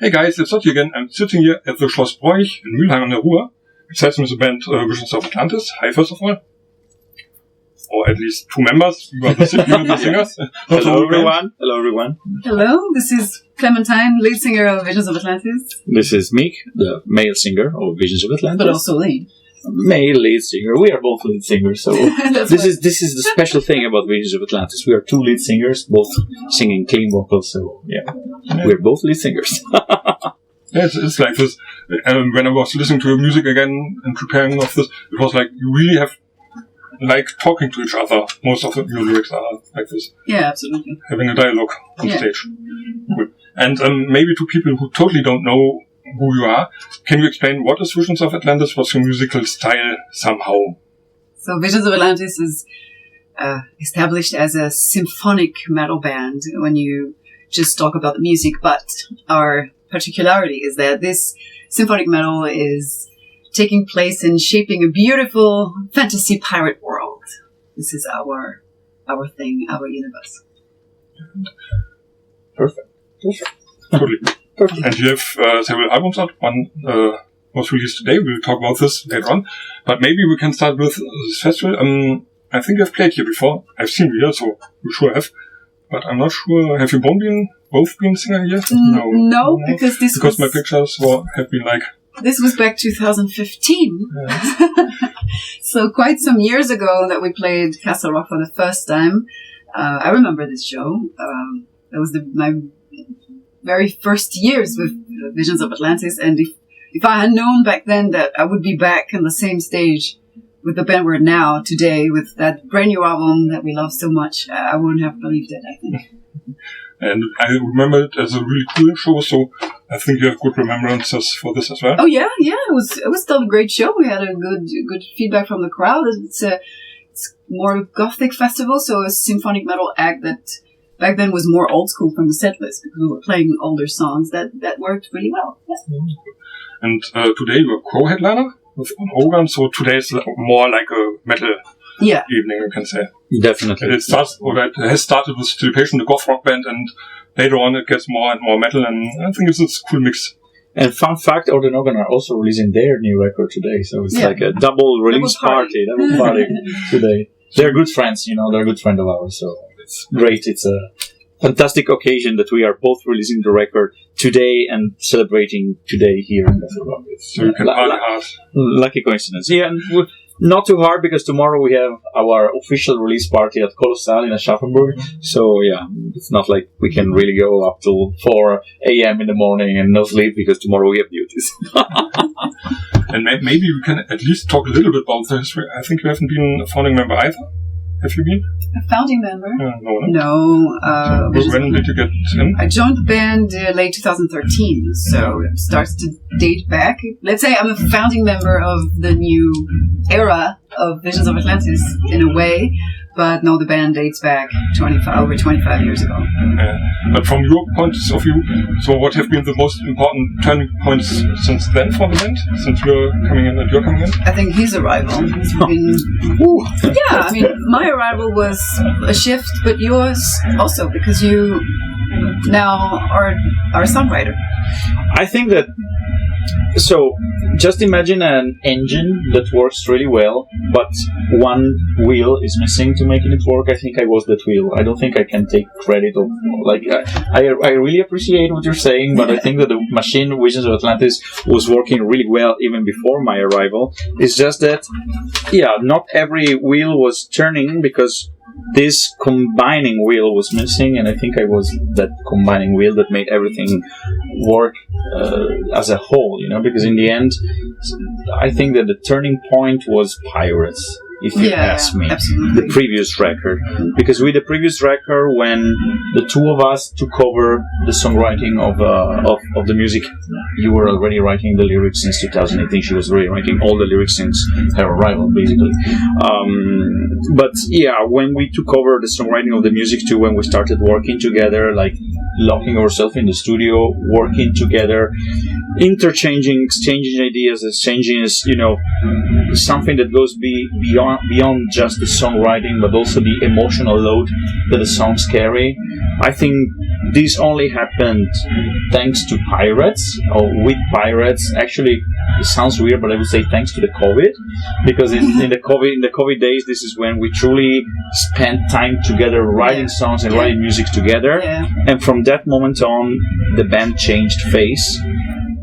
Hey guys, it's Otti again. I'm sitting here at the Schloss Broich in Mülheim an der Ruhr. Besides me the band Visions of Atlantis. Hi, first of all. Or at least two members. You are the singers. Hello everyone. Hello everyone. Hello, this is Clémentine, lead singer of Visions of Atlantis. This is Meek, the male singer of Visions of Atlantis. But also lead. Male lead singer. We are both lead singers, so this is the special thing about Visions of Atlantis. We are two lead singers, both singing clean vocals. So yeah. We're both lead singers. Yeah, it's like this. When I was listening to your music again and preparing of this, it was like you really have like talking to each other. Most of your lyrics are like this. Yeah, absolutely. Having a dialogue on stage. Good. And maybe to people who totally don't know who you are, can you explain what is Visions of Atlantis? What's your musical style somehow? So Visions of Atlantis is established as a symphonic metal band when you just talk about the music, but our particularity is that this symphonic metal is taking place and shaping a beautiful fantasy pirate world. This is our thing, our universe. Perfect. Totally. Perfect. And you have several albums out. One was released today. We'll talk about this later on. But maybe we can start with this festival. I think you've played here before. I've seen you here, so you sure have. But I'm not sure. Have you both been singer here? No, because my pictures have been like... This was back 2015. Yeah. So quite some years ago that we played Castle Rock for the first time. I remember this show. That was my very first years with Visions of Atlantis. And if I had known back then that I would be back on the same stage with the band we're now today, with that brand new album that we love so much, I wouldn't have believed it, I think. And I remember it as a really cool show, so I think you have good remembrances for this as well. Oh yeah, it was still a great show. We had a good feedback from the crowd. It's more gothic festival, so a symphonic metal act that back then was more old school from the set list because we were playing older songs. That worked really well. Yeah. And today you're a co-headliner with Hogan, so today is more like a metal evening, you can say. Definitely. It has started with Stillpation, the goth rock band, and later on it gets more and more metal, and I think it's a cool mix. And fun fact, Orden Organ are also releasing their new record today, so it's like a double release party today. They're good friends, they're a good friend of ours, so it's great. It's a fantastic occasion that we are both releasing the record today and celebrating today here in Castle Rock. So you can party hard. Lucky coincidence. Yeah, and not too hard because tomorrow we have our official release party at Colossal in Aschaffenburg. So yeah, it's not like we can really go up till 4 a.m. in the morning and no sleep because tomorrow we have duties. And maybe we can at least talk a little bit about the history. I think you haven't been a founding member either. Have you been? A founding member? No. When did you get in? I joined the band late 2013, so it starts to date back. Let's say I'm a founding member of the new era of Visions of Atlantis in a way, but no, the band dates back over 25 years ago. But from your point of view, so what have been the most important turning points since then for the band? Since you're coming in and you're coming in? I think his arrival has been... I mean, my arrival was a shift, but yours also, because you now are a songwriter. I think that... So, just imagine an engine that works really well, but one wheel is missing to making it work. I think I was that wheel. I don't think I can take credit of, I really appreciate what you're saying, but I think that the machine, Visions of Atlantis, was working really well even before my arrival. It's just that, not every wheel was turning because this combining wheel was missing, and I think I was that combining wheel that made everything work as a whole, because in the end, I think that the turning point was Pirates, if you ask me. Absolutely. The previous record. Because with the previous record, when the two of us took over the songwriting of the music, you were already writing the lyrics since 2018. She was already writing all the lyrics since her arrival, basically. But when we took over the songwriting of the music too, when we started working together, like locking ourselves in the studio, working together, exchanging ideas, exchanging, something that goes beyond just the songwriting, but also the emotional load that the songs carry. I think this only happened thanks to pirates, or with pirates. Actually, it sounds weird, but I would say thanks to the COVID, because in the COVID days, this is when we truly spent time together writing songs and writing music together. Yeah. And from that moment on, the band changed face.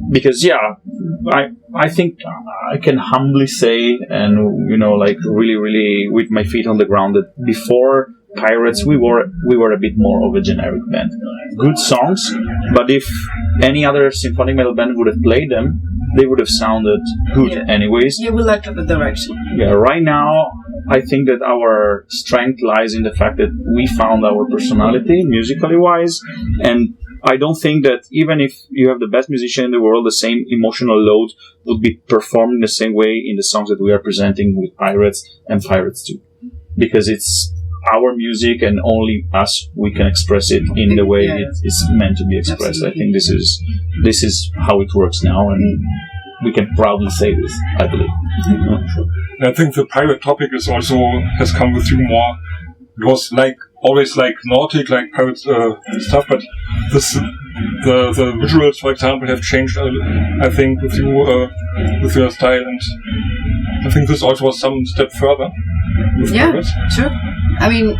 Because I think I can humbly say, and like really with my feet on the ground, that before Pirates we were a bit more of a generic band. Good songs, but if any other symphonic metal band would have played them, they would have sounded good anyways. Yeah, we like the direction. Yeah, right now I think that our strength lies in the fact that we found our personality musically wise, and I don't think that even if you have the best musician in the world, the same emotional load would be performed in the same way in the songs that we are presenting with Pirates and Pirates 2. Because it's our music and only us, we can express it in the way it's meant to be expressed. Absolutely. I think this is how it works now, and we can proudly say this, I believe. And I think the pirate topic has come with you more. It was always Nordic, pirate stuff, but the visuals, for example, have changed, I think, with you, with your style, and I think this also was some step further with pirates. Sure. I mean,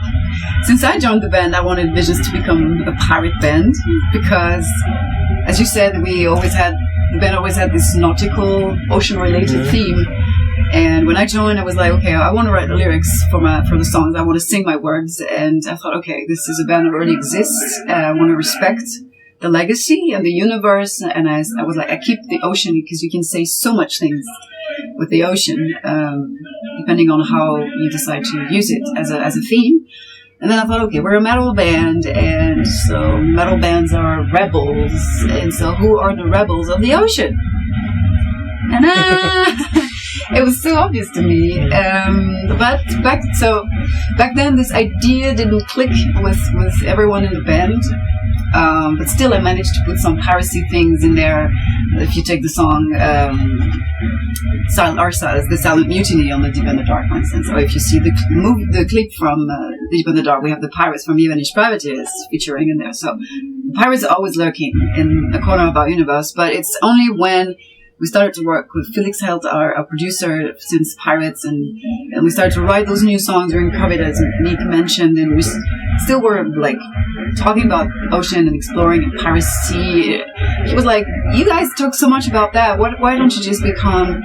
since I joined the band, I wanted Visions to become a pirate band, because, as you said, the band always had this nautical, ocean-related theme. And when I joined, I was like, okay, I want to write the lyrics for the songs. I want to sing my words. And I thought, okay, this is a band that already exists. I want to respect the legacy and the universe. And I was like, I keep the ocean, because you can say so much things with the ocean, depending on how you decide to use it as a theme. And then I thought, okay, we're a metal band, and so metal bands are rebels. And so who are the rebels of the ocean? And it was so obvious to me. But back then, this idea didn't click with everyone in the band. But still, I managed to put some piracy things in there. If you take the song the Silent Mutiny on the Deep in the Dark, for instance, or if you see the clip from Deep in the Dark, we have the pirates from Wenig Über featuring in there. So the pirates are always lurking in a corner of our universe, but it's only when we started to work with Felix Held, our producer since Pirates, and we started to write those new songs during COVID, as Meek mentioned, and we still were talking about ocean and exploring and piracy. He was like, "You guys talk so much about that. Why don't you just become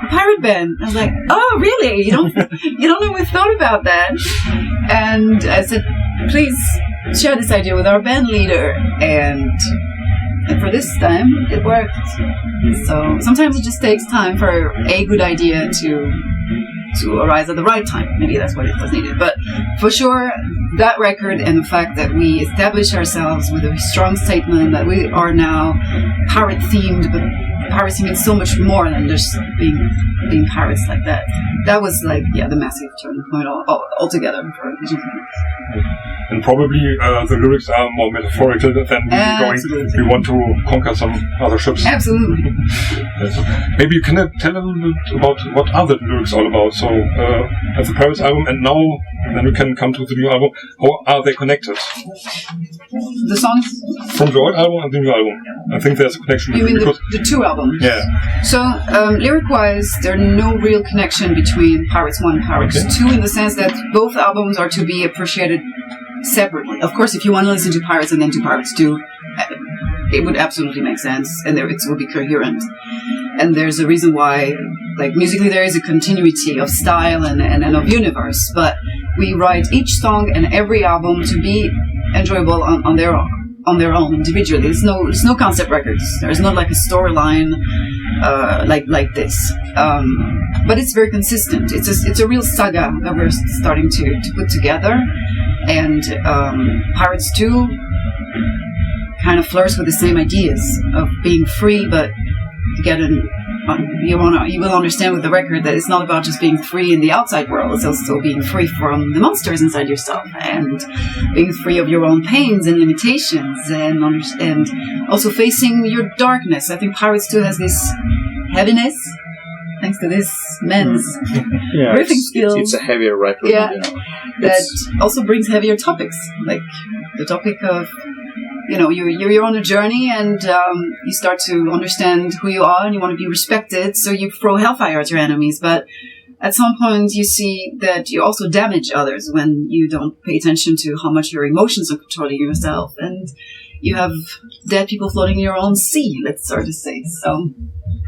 a pirate band?" I was like, "Oh, really? You don't know we thought about that?" And I said, "Please share this idea with our band leader." And for this time, it worked. So sometimes it just takes time for a good idea to arise at the right time. Maybe that's what it was needed. But for sure, that record and the fact that we established ourselves with a strong statement that we are now pirate-themed, but piracy means so much more than just being pirates like that. That was the massive turning point altogether for Visions. And probably the lyrics are more metaphorical than we want to conquer some other ships. Absolutely. Yes. Maybe you can tell a little bit about what are the lyrics all about. So, at the Pirates album, and now then we can come to the new album. How are they connected? The songs? From the old album and the new album. I think there's a connection. You mean the two albums? Yeah. So, lyric-wise, there's no real connection between Pirates 1 and Pirates 2, in the sense that both albums are to be appreciated separately. Of course, if you want to listen to Pirates and then to Pirates 2, it would absolutely make sense, and it would be coherent. And there's a reason why, musically, there is a continuity of style and of universe, but we write each song and every album to be enjoyable on their own individually. There's no concept records. There's not a storyline like this. But it's very consistent. It's a real saga that we're starting to put together. And Pirates 2 kind of flirts with the same ideas of being free, but you will understand with the record that it's not about just being free in the outside world. It's also being free from the monsters inside yourself, and being free of your own pains and limitations, and also facing your darkness. I think Pirates 2 has this heaviness, thanks to this men's riffing skills. It's a heavier record. Yeah, that also brings heavier topics, like the topic of you're on a journey, and you start to understand who you are, and you want to be respected. So you throw hellfire at your enemies, but at some point you see that you also damage others when you don't pay attention to how much your emotions are controlling yourself, and you have dead people floating in your own sea. Let's sort of say. So,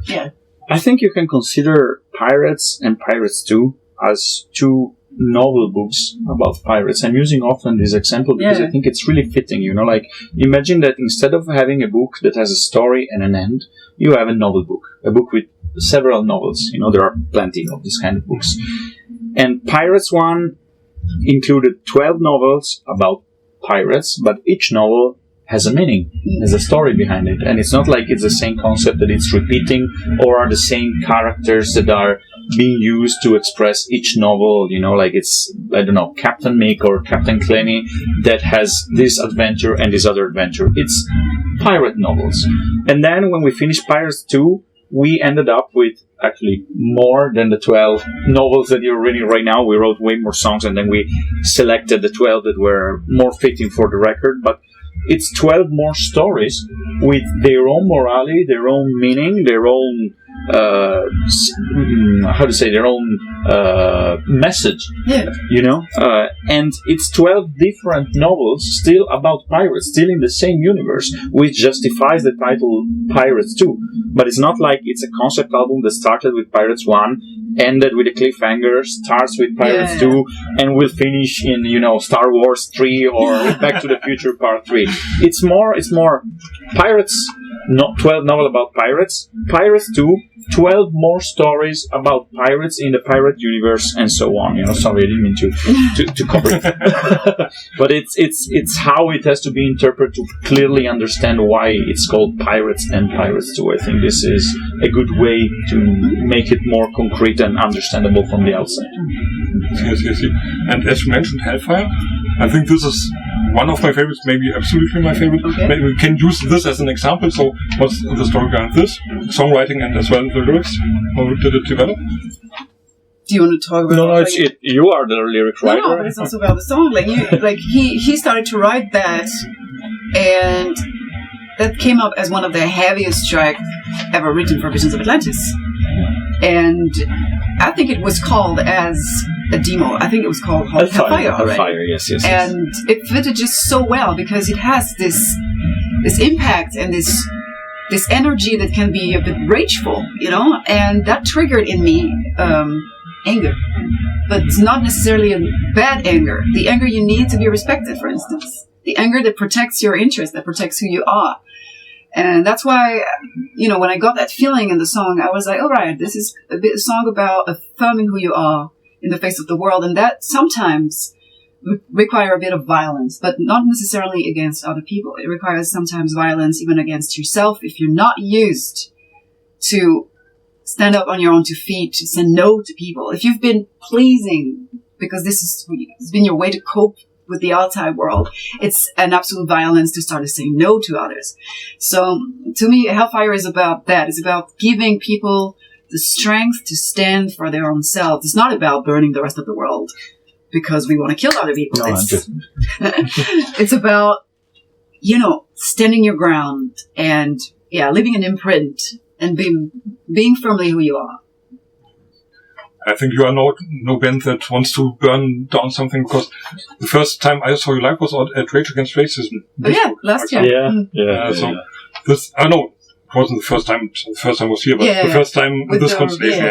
yeah. I think you can consider Pirates and Pirates 2 as two novel books about pirates. I'm using often this example because I think it's really fitting, like imagine that instead of having a book that has a story and an end, you have a novel book, a book with several novels. There are plenty of this kind of books. And Pirates 1 included 12 novels about pirates, but each novel has a meaning, has a story behind it. And it's not like it's the same concept that it's repeating or are the same characters that are being used to express each novel, like it's, I don't know, Captain Meek or Captain Clémentine that has this adventure and this other adventure. It's pirate novels. And then when we finished Pirates 2, we ended up with actually more than the 12 novels that you're reading right now. We wrote way more songs, and then we selected the 12 that were more fitting for the record. But it's 12 more stories with their own morality, their own meaning, their own their own message, and it's 12 different novels still about pirates, still in the same universe, which justifies the title Pirates 2. But it's not like it's a concept album that started with Pirates 1, ended with a cliffhanger, starts with Pirates 2, and will finish in, Star Wars 3 or Back to the Future Part 3. It's more Pirates, not 12 novel about pirates, Pirates 2, 12 more stories about pirates in the pirate universe, and so on. Sorry, I didn't mean to cover it. But it's how it has to be interpreted to clearly understand why it's called Pirates and Pirates 2. I think this is a good way to make it more concrete and understandable from the outside. Yes. And as you mentioned, Hellfire, I think this is one of my favorites, maybe absolutely my favorite. Okay. Maybe we can use this as an example. So what's the story behind this? Songwriting and as well the lyrics? How did it develop? Do you want to talk about you are the lyric writer. No, but it's also about the song. He started to write that, and that came up as one of the heaviest tracks ever written for Visions of Atlantis. And I think it was called as a demo. I think it was called Hellfire already. Hellfire, yes. And it fitted just so well because it has this impact and this energy that can be a bit rageful, and that triggered in me anger. But it's not necessarily a bad anger. The anger you need to be respected, for instance. The anger that protects your interest, that protects who you are. And that's why, when I got that feeling in the song, I was like, all right, this is a song about affirming who you are in the face of the world. And that sometimes require a bit of violence, but not necessarily against other people. It requires sometimes violence even against yourself if you're not used to stand up on your own 2 feet, to say no to people. If you've been pleasing because it's been your way to cope with the outside world, it's an absolute violence to start to say no to others. So to me, Hellfire is about that. It's about giving people the strength to stand for their own selves. It's not about burning the rest of the world because we want to kill other people. No, It's about, standing your ground and, leaving an imprint and being firmly who you are. I think you are no band that wants to burn down something, because the first time I saw you live was at Rage Against Racism. Last year. This, I know it wasn't the first time. The first time was here, but the first time with this constellation.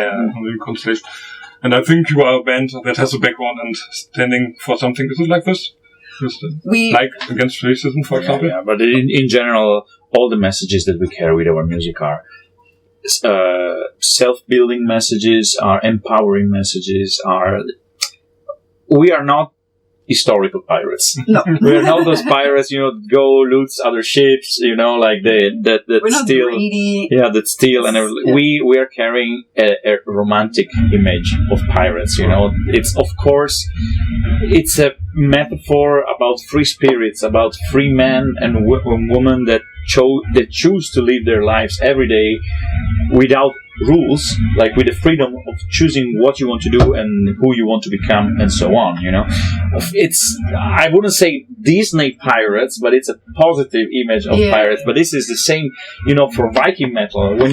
And I think you are a band that has a background and standing for something. Is it like this? Like against racism, for example? Yeah, but in general, all the messages that we carry with our music are self-building messages, are empowering messages, we are not historical pirates. No. We are not those pirates, go loot other ships, that steal. Greedy. Yeah, that steal, and we are carrying a romantic image of pirates. It's, of course, it's a metaphor about free spirits, about free men and women that choose to live their lives every day without rules, like with the freedom of choosing what you want to do and who you want to become and so on, It's, I wouldn't say Disney pirates, but it's a positive image of pirates. But this is the same, for Viking metal. When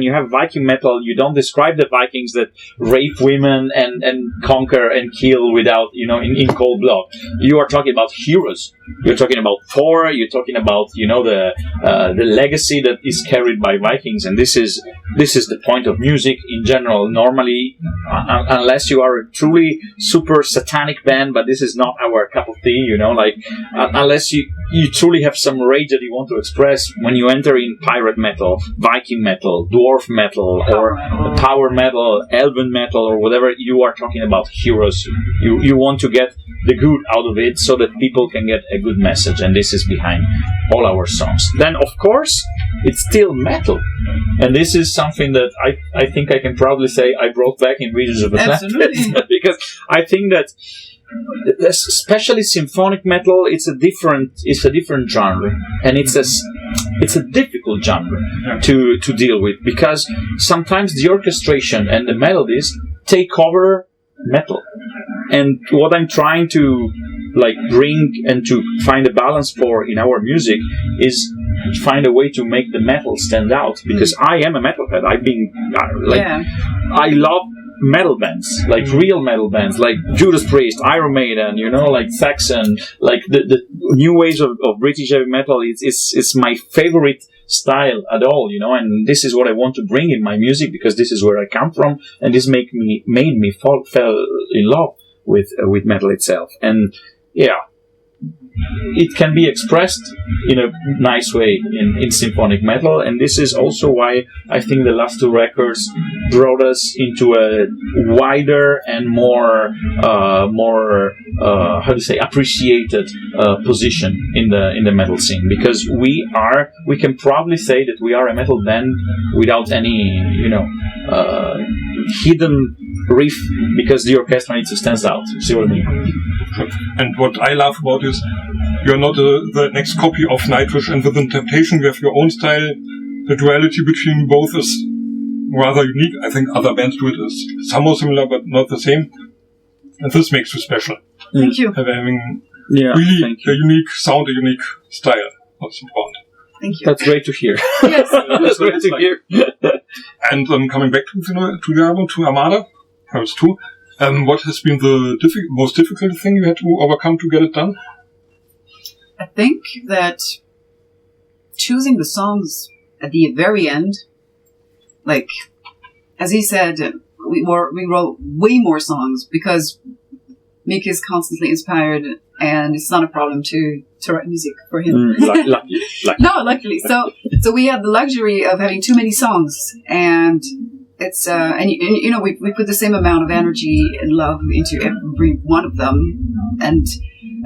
you have Viking metal, you don't describe the Vikings that rape women and conquer and kill without, in cold blood. You are talking about heroes. You're talking about Thor. You're talking about, the legacy that is carried by Vikings, and this is the point of music in general. Normally, unless you are a truly super satanic band, but this is not our cup of tea, unless you truly have some rage that you want to express when you enter in pirate metal, Viking metal, dwarf metal, or power metal, elven metal, or whatever, you are talking about heroes. You want to get the good out of it so that people can get a good message, and this is behind all our songs. Then, of course, it's still metal. And this is something that I think I can proudly say I brought back in Visions of Atlantis. Because I think that, especially symphonic metal, it's a different genre, and it's a difficult genre to deal with, because sometimes the orchestration and the melodies take over metal. And what I'm trying to bring and to find a balance for in our music is find a way to make the metal stand out, because I am a metalhead. I love metal bands, real metal bands, like Judas Priest, Iron Maiden, Saxon, the new waves of British heavy metal. It's my favorite style at all, and this is what I want to bring in my music, because this is where I come from, and this made me fall in love with metal itself. And it can be expressed in a nice way in symphonic metal, and this is also why I think the last two records brought us into a wider and more appreciated position in the metal scene, because we can probably say that we are a metal band without any hidden riff, because the orchestra needs to stand out. See what I mean? And what I love about is you're not the next copy of Nightwish and Within Temptation. You have your own style. The duality between both is rather unique. I think other bands do it somewhat similar, but not the same. And this makes you special. Thank you. Having really a unique sound, a unique style. That's important. Thank you. That's great to hear. Yes. That's great to hear. And coming back to the album, to Armada, Paris 2, what has been the most difficult thing you had to overcome to get it done? I think that choosing the songs at the very end, as he said, we wrote way more songs because Meek is constantly inspired, and it's not a problem to write music for him. Luckily. No, luckily. So we had the luxury of having too many songs, and it's we put the same amount of energy and love into every one of them, and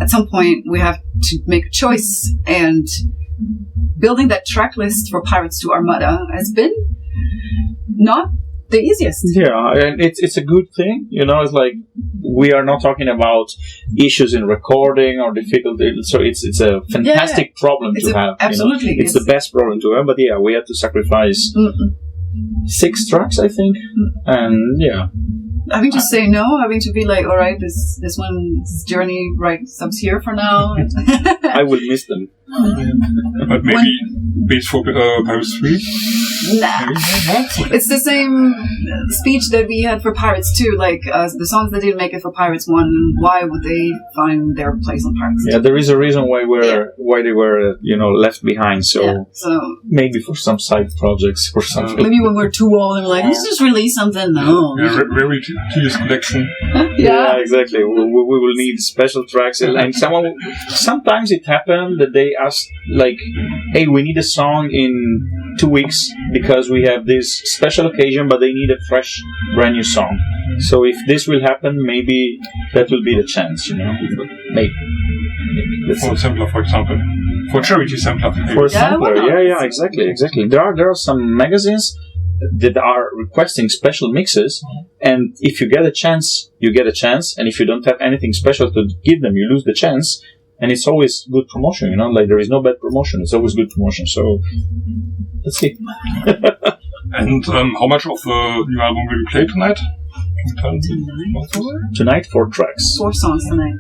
at some point we have to make a choice, and building that track list for Pirates to Armada has been not the easiest. Yeah, and it's a good thing, it's like we are not talking about issues in recording or difficulty, so it's a fantastic problem to have. Absolutely. It's the best problem to have, but we had to sacrifice 6 tracks, I think, and having to say no, having to be like, all right, this one's journey stops here for now. I will miss them. But maybe bass for Pirates 3? Nah. It's the same speech that we had for Pirates 2. Like, the songs that didn't make it for Pirates 1, why would they find their place on Pirates 2? Yeah, there is a reason why they were left behind. So maybe for some side projects or something. Maybe when we're too old and we're like, let's just release something. No. Very tedious collection. Yeah, exactly. We will need special tracks, and sometimes it happened that they asked, like, hey, we need a song in 2 weeks because we have this special occasion, but they need a fresh, brand new song. So if this will happen, maybe that will be the chance, Maybe. For a sampler, for example. For charity sampler. For a sampler, yeah, exactly. There are some magazines that are requesting special mixes, and if you get a chance, you get a chance, and if you don't have anything special to give them, you lose the chance. And it's always good promotion, Like, there is no bad promotion. It's always good promotion. So, let's see. And how much of the new album will you play tonight? Tonight, 4 tracks. 4 songs tonight.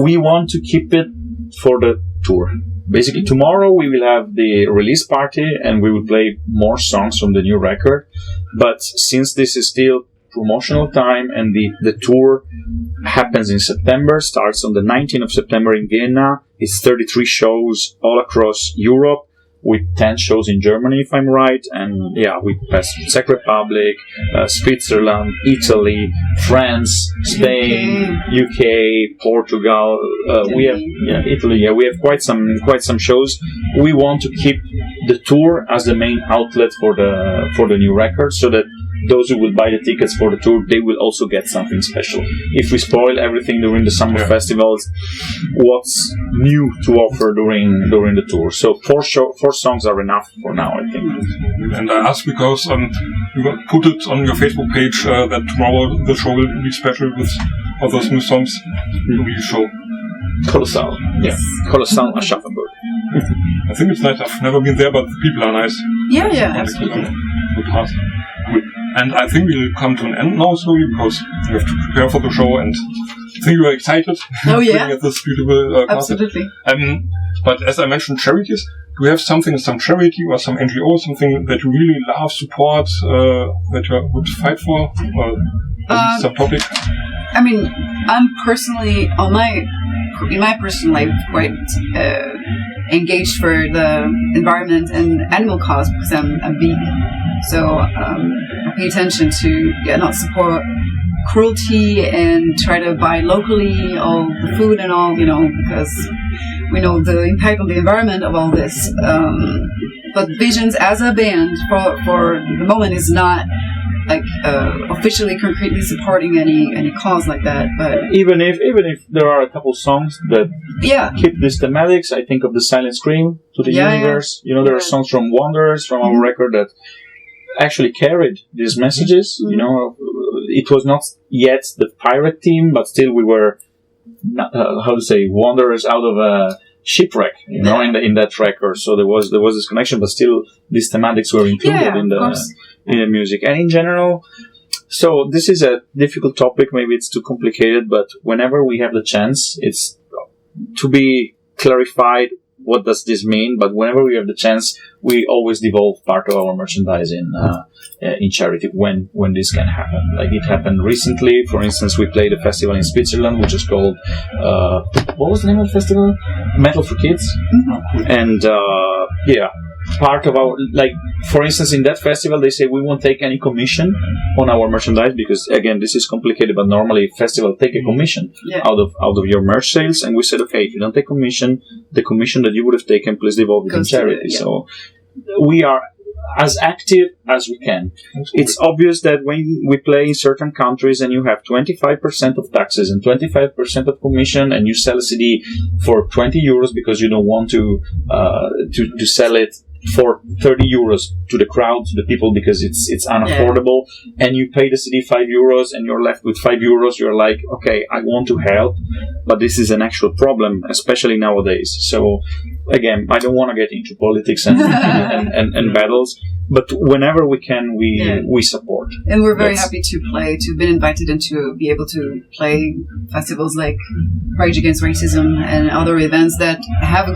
We want to keep it for the tour. Basically, tomorrow we will have the release party and we will play more songs from the new record. But since this is still promotional time and the tour happens in September, starts on the 19th of September in Vienna. It's 33 shows all across Europe, with 10 shows in Germany, if I'm right, and we pass Czech Republic, Switzerland, Italy, France, Spain, UK, Portugal. We have Italy. We have quite some shows. We want to keep the tour as the main outlet for the new record, so that those who will buy the tickets for the tour, they will also get something special. If we spoil everything during the summer festivals, what's new to offer during the tour? So 4 songs are enough for now, I think. And I ask because you put it on your Facebook page that tomorrow the show will be special with all those new songs. We show. Colossal. Yes. Colossal Aschaffenburg. I think it's nice. I've never been there, but the people are nice. Yeah, absolutely. Good. And I think we'll come to an end now slowly because we have to prepare for the show, and I think you are excited. Oh yeah, at this beautiful absolutely. But as I mentioned, charities. Do you have some charity or some NGO, something that you really love, support, that you would fight for, or some topic? I mean, I'm personally in my personal life quite engaged for the environment and animal cause because I'm vegan. So I pay attention to not support cruelty and try to buy locally all the food and all, because we know the impact on the environment of all this. But Visions as a band for the moment is not like officially concretely supporting any cause like that. But even if there are a couple songs that keep these thematics, I think of the Silent Scream to the Universe. There are songs from Wanderers from our record that actually carried these messages. It was not yet the pirate theme, but still we were wanderers out of a shipwreck, in that record. So there was this connection, but still these thematics were included in the music. And in general, so this is a difficult topic. Maybe it's too complicated, but whenever we have the chance, it's to be clarified. What does this mean? But whenever we have the chance, we always devolve part of our merchandise in charity when this can happen. Like it happened recently. For instance, we played a festival in Switzerland, which is called what was the name of the festival? Metal for Kids. Mm-hmm. And part of our, for instance, in that festival, they say we won't take any commission on our merchandise because, again, this is complicated, but normally festival take a commission out of your merch sales. And we said, okay, if you don't take commission, the commission that you would have taken, please devolve it in charity. So we are as active as we can. It's obvious that when we play in certain countries and you have 25% of taxes and 25% of commission and you sell a CD for 20 euros because you don't want to sell it for 30 euros to the crowd, to the people, because it's unaffordable, and you pay the CD 5 euros and you're left with 5 euros, you're like, okay, I want to help, but this is an actual problem, especially nowadays. So again, I don't want to get into politics and battles, but whenever we can, we support. And we're very happy to have been invited and to be able to play festivals like Rage Against Racism and other events that have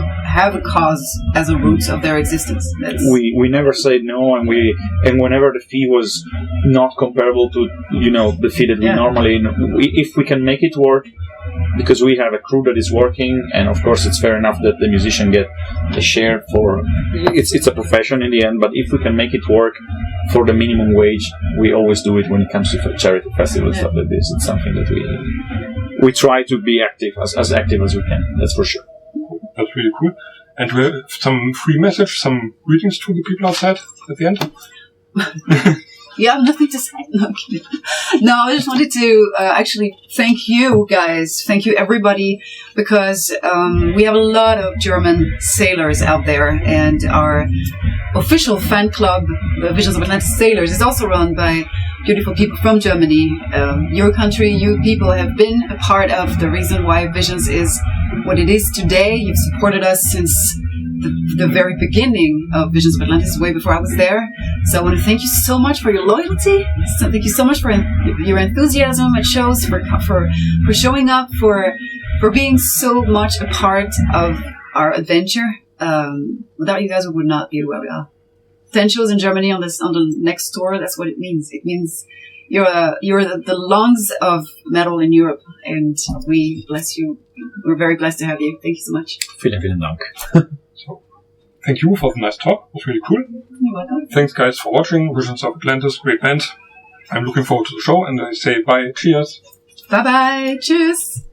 a cause as a root of their existence. We never said no, and whenever the fee was not comparable to the fee that we normally, if we can make it work, because we have a crew that is working, and of course it's fair enough that the musician get a share for it's a profession in the end, but if we can make it work for the minimum wage, we always do it when it comes to charity festivals and stuff like this. It's something that we try to be active, as active as we can, that's for sure. That's really cool. And we have some free message, some greetings to the people outside at the end. You have nothing to say? No, I'm kidding. No, I just wanted to actually thank you guys. Thank you, everybody, because we have a lot of German sailors out there, and our official fan club, the Visions of Atlantis Sailors, is also run by beautiful people from Germany. Your country, you people have been a part of the reason why Visions is what it is today. You've supported us since the very beginning of Visions of Atlantis, way before I was there. So I want to thank you so much for your loyalty. So thank you so much for your enthusiasm at shows, for showing up, for being so much a part of our adventure. Without you guys, we would not be where we are. 10 shows in Germany on the next tour. That's what it means. It means you're the lungs of metal in Europe, and we bless you. We're very blessed to have you. Thank you so much. Vielen Dank. So, thank you for the nice talk. It was really cool. You're welcome. Thanks, guys, for watching. Visions of Atlantis, great band. I'm looking forward to the show, and I say bye. Cheers. Bye bye. Tschüss.